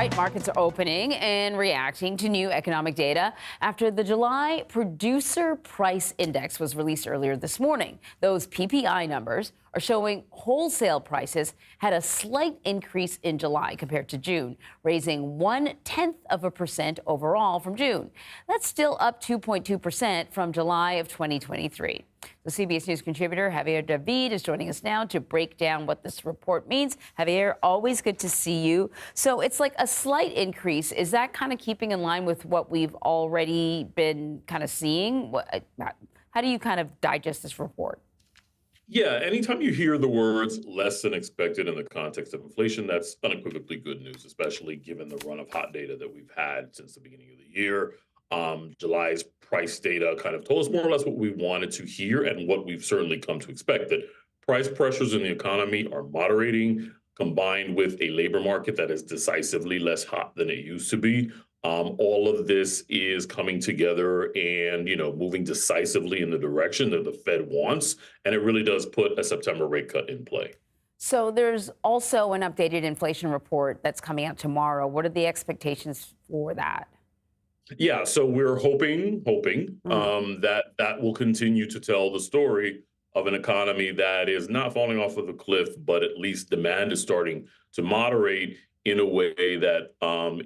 right, markets are opening and reacting to new economic data after the July Producer Price Index was released earlier this morning. Those PPI numbers are showing wholesale prices had a slight increase in July compared to June, raising 0.1% overall from June. That's still up 2.2% from July of 2023. The CBS News contributor Javier E is joining us now to break down what this report means. Javier, always good to see you. So it's like a slight increase. Is that kind of keeping in line with what we've already been kind of seeing? How do you kind of digest this report? Yeah, anytime you hear the words less than expected in the context of inflation, that's unequivocally good news, especially given the run of hot data that we've had since the beginning of the year. July's price data kind of told us more or less what we wanted to hear and what we've certainly come to expect, that price pressures in the economy are moderating, combined with a labor market that is decisively less hot than it used to be. All of this is coming together and, moving decisively in the direction that the Fed wants. And it really does put a September rate cut in play. So there's also an updated inflation report that's coming out tomorrow. What are the expectations for that? Yeah, so we're hoping that will continue to tell the story of an economy that is not falling off of the cliff, but at least demand is starting to moderate in a way that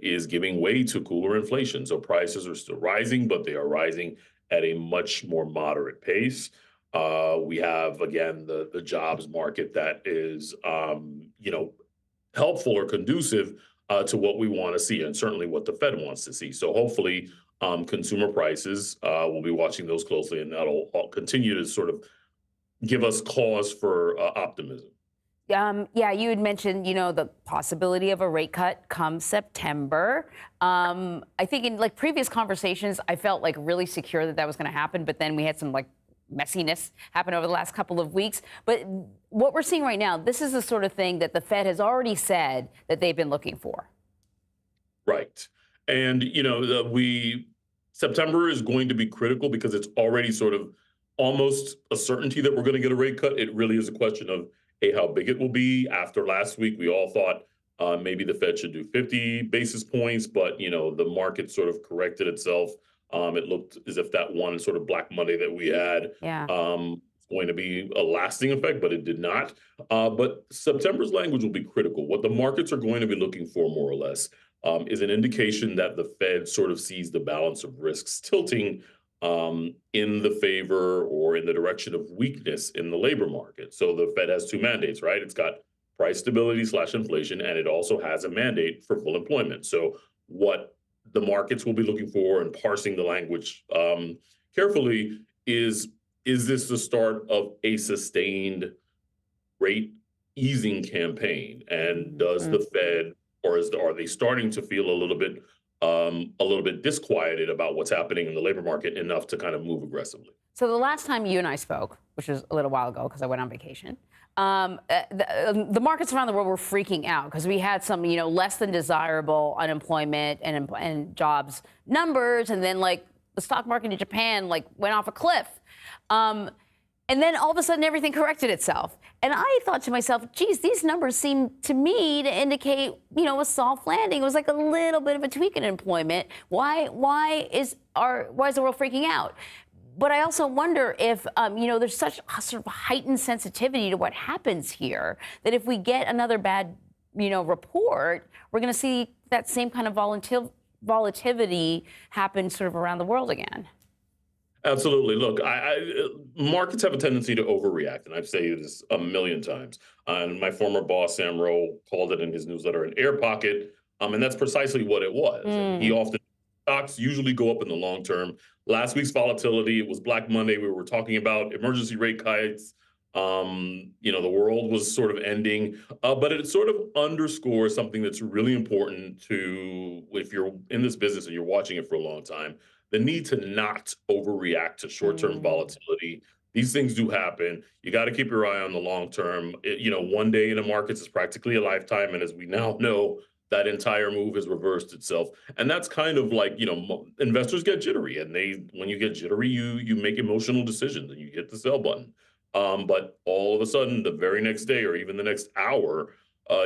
is giving way to cooler inflation. So prices are still rising, but they are rising at a much more moderate pace. We have, again, the jobs market that is, helpful or conducive to what we want to see, and certainly what the Fed wants to see. So hopefully, consumer prices, we'll be watching those closely, and that'll continue to sort of give us cause for optimism. Yeah, you had mentioned, the possibility of a rate cut come September. I think in like previous conversations, I felt like really secure that was going to happen, but then we had some messiness happen over the last couple of weeks. But what we're seeing right now, this is the sort of thing that the Fed has already said that they've been looking for. Right. And, September is going to be critical because it's already sort of almost a certainty that we're going to get a rate cut. It really is a question of, how big it will be. After last week, we all thought maybe the Fed should do 50 basis points, but, the market sort of corrected itself. It looked as if that one sort of Black Monday that we had going to be a lasting effect, but it did not. But September's language will be critical. What the markets are going to be looking for, more or less, is an indication that the Fed sort of sees the balance of risks tilting in the favor or in the direction of weakness in the labor market. So the Fed has two mandates, right? It's got price stability / inflation, and it also has a mandate for full employment. So what the markets will be looking for and parsing the language carefully is this the start of a sustained rate easing campaign? And does the Fed, or are they starting to feel a little bit disquieted about what's happening in the labor market enough to kind of move aggressively? So the last time you and I spoke, which was a little while ago because I went on vacation, the markets around the world were freaking out because we had some, less than desirable unemployment and jobs numbers, and then the stock market in Japan went off a cliff. And then all of a sudden, everything corrected itself. And I thought to myself, geez, these numbers seem to me to indicate, a soft landing. It was like a little bit of a tweak in employment. Why is the world freaking out? But I also wonder if, there's such a sort of heightened sensitivity to what happens here that if we get another bad, report, we're going to see that same kind of volatility happen sort of around the world again. Absolutely. Look, markets have a tendency to overreact, and I've said this a million times. And my former boss, Sam Rowe, called it in his newsletter an air pocket, and that's precisely what it was. He often stocks usually go up in the long term. Last week's volatility, it was Black Monday. We were talking about emergency rate hikes. The world was sort of ending, but it sort of underscores something that's really important to, if you're in this business and you're watching it for a long time, the need to not overreact to short-term volatility. These things do happen. You got to keep your eye on the long term. One day in the markets is practically a lifetime. And as we now know, that entire move has reversed itself. And that's kind of like, investors get jittery, and when you get jittery, you make emotional decisions and you hit the sell button. But all of a sudden, the very next day or even the next hour,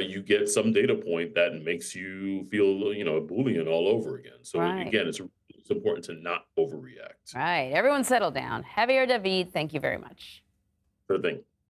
you get some data point that makes you feel, a Boolean all over again. So Right. again, it's important to not overreact. Right. Everyone settle down. Javier David, thank you very much. Sort of thing.